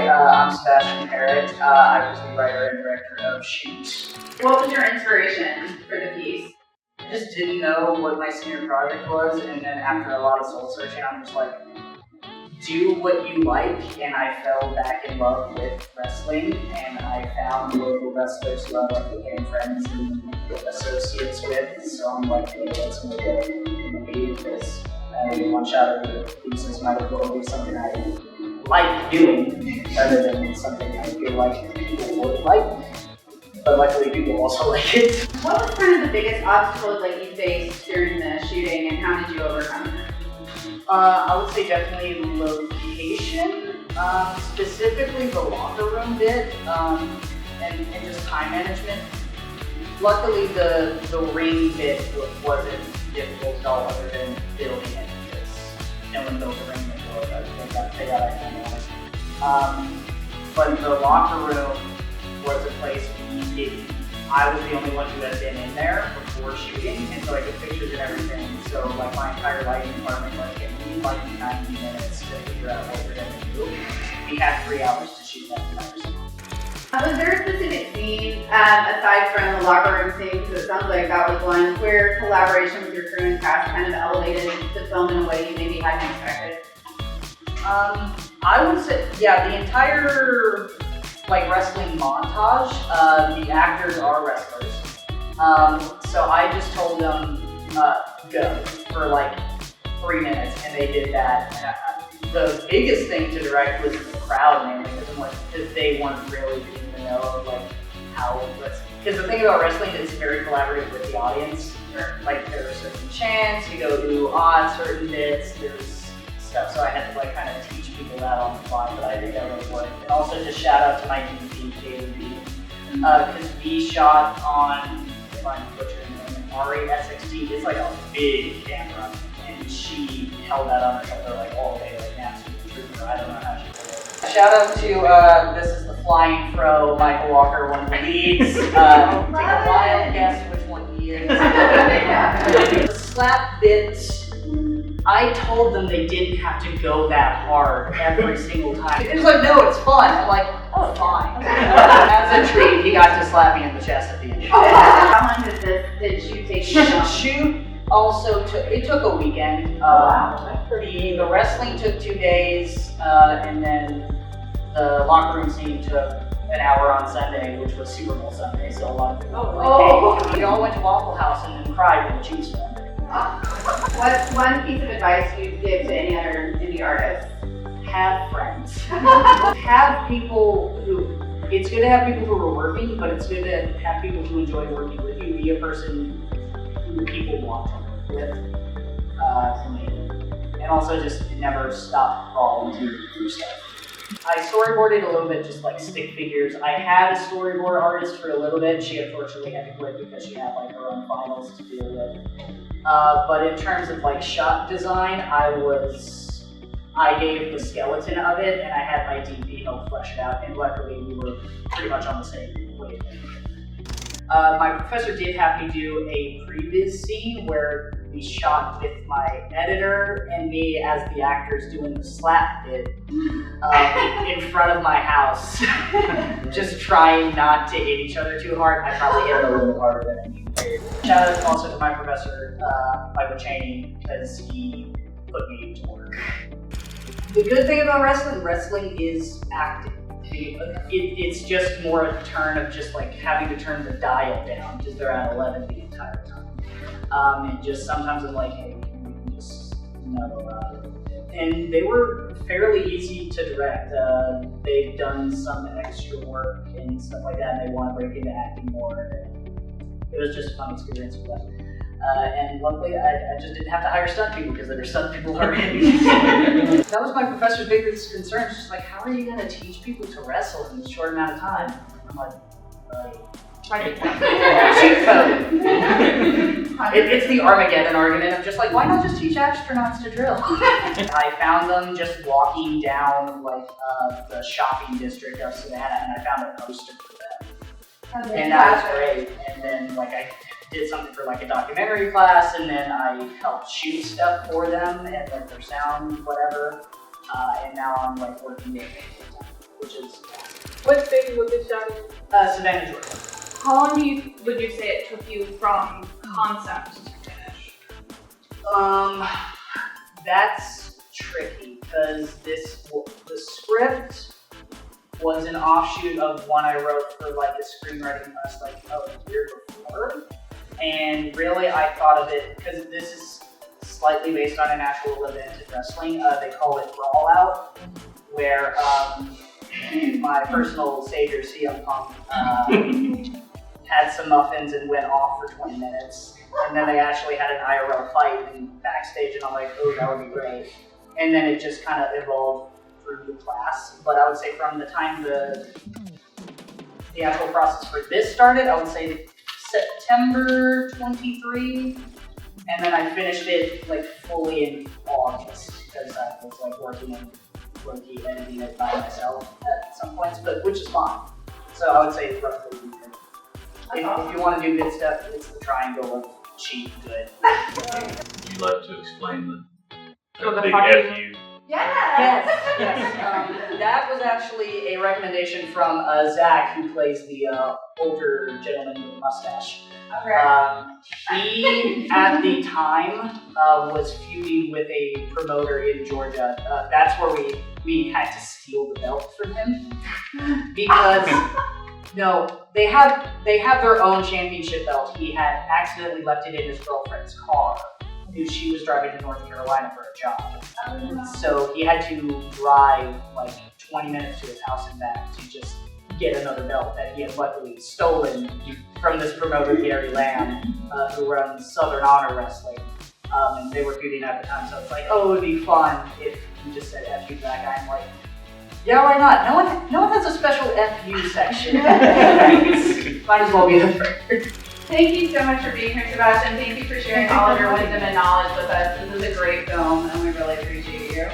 I'm Sebastian Parrott. I was the writer and director of Shoot. What was your inspiration for the piece? I just didn't know what my senior project was, and then after a lot of soul searching, I'm just like, do what you like, and I fell back in love with wrestling, and I found local wrestlers who I became friends and associates with, so I'm like, hey, let's make a movie of this. And one shot of the pieces might as well be something I like doing, rather than something I feel like people would like. But luckily, people also like it. What was kind of the biggest obstacles that you faced during the shooting, and how did you overcome it? I would say definitely location, specifically the locker room bit, and just time management. Luckily, the ring bit wasn't difficult at all, other than building it, because no one built a ring before, but they got it handled. But the locker room was a place I was the only one who had been in there before shooting, and so I took pictures and everything. So like my entire lighting department, like it needed like 90 minutes to figure out what we're going to do. We had 3 hours to shoot that entire scene. Was there a specific scene, aside from the locker room scene, because it sounds like that was one, where collaboration with your crew and cast kind of elevated the film in a way you maybe hadn't expected? I would say, yeah, the entire wrestling montage, the actors are wrestlers. So I just told them, go for like 3 minutes, and they did that. And the biggest thing to direct was the crowd, mainly, because they weren't really in the know of how wrestling. Because the thing about wrestling is it's very collaborative with the audience. Like there are certain chants, you go to on certain bits, there's stuff. So I had to kind of teach people that on the fly, but I think that really worked. And also just shout out to my DP, because we shot on, if I'm butchering the name, Ari S60. It's like a big camera, and she held that on her shoulder all day, like an absolute trooper. I don't know how she did it. Shout out to this is the Flying Pro, Michael Walker, one of the leads. Take a wild guess which one he is. The slap bit. I told them they didn't have to go that hard every single time. It was like, no, it's fun. I'm like, oh, fine. As a treat, he got to slap me in the chest at the end. How long did Shoot take you to film? Shoot also took a weekend. The wrestling took 2 days, and then the locker room scene took an hour on Sunday, which was Super Bowl Sunday, so a lot of people were like, hey, we all went to Waffle House and then cried when the Chiefs won. What's one piece of advice you'd give to any other indie artists? Have friends. Have people who, it's good to have people who are working, but it's good to have people who enjoy working with you. Be a person who people want to work with. For me. And also just never stop volunteering for stuff. I storyboarded a little bit, just stick figures. I had a storyboard artist for a little bit. She unfortunately had to quit because she had her own finals to deal with. But in terms of shot design, I gave the skeleton of it, and I had my DP help flesh it out, and luckily we were pretty much on the same wavelength. My professor did have me do a previs scene where we shot with my editor and me as the actors doing the slap bit in front of my house, just trying not to hit each other too hard. I probably hit a little harder than I needed to. Shout out also to my professor, Michael Cheney, because he put me to work. The good thing about wrestling is acting. It's just more a turn of just having to turn the dial down, because they're at 11 the entire time. And just sometimes I'm like, hey, we can just and they were fairly easy to direct. They've done some extra work and stuff like that, and they want to break into acting more. And it was just a fun experience for them. And luckily, I just didn't have to hire stunt people, because there were stunt people already. That was my professor's biggest concern. It's just how are you going to teach people to wrestle in this short amount of time? I'm like, cheat code. It's the Armageddon argument of just why not just teach astronauts to drill? I found them just walking down the shopping district of Savannah, and I found a poster for them. And that was great. And then I did something for a documentary class, and then I helped shoot stuff for them and their sound, whatever. And now I'm working with them. which is What city was it shot in? Savannah, Georgia. How long would you say it took you from concept to finish? That's tricky because the script was an offshoot of one I wrote for like a screenwriting class like a year before. And really I thought of it, because this is slightly based on an actual event in wrestling. They call it Brawl Out, where my personal savior, CM Punk, had some muffins and went off for 20 minutes. And then they actually had an IRL fight and backstage, and I'm like, oh, that would be great. And then it just kind of evolved through the class. But I would say from the time the actual process for this started, I would say September 23, and then I finished it like fully in August because I was like working and editing it by myself at some points, but which is fine. So I would say roughly a year. If you want to do good stuff, it's the triangle of cheap, good. Would you like to explain the big fucking- FU? Yeah. Yes. That was actually a recommendation from Zach, who plays the older gentleman with the mustache. He, at the time, was feuding with a promoter in Georgia. That's where we had to steal the belt from him. Because, no, they have their own championship belt. He had accidentally left it in his girlfriend's car, who she was driving to North Carolina for a job. So he had to drive like 20 minutes to his house and back to just get another belt that he had luckily stolen from this promoter, Gary Lamb, who runs Southern Honor Wrestling. And they were feuding at the time, so it's like, oh, it would be fun if you just said F you to that guy. I'm like, yeah, why not? No one has a special FU section. Might as well be the first. Thank you so much for being here, Sebastian. Thank you for sharing all of your wisdom and knowledge with us. This is a great film, and we really appreciate you.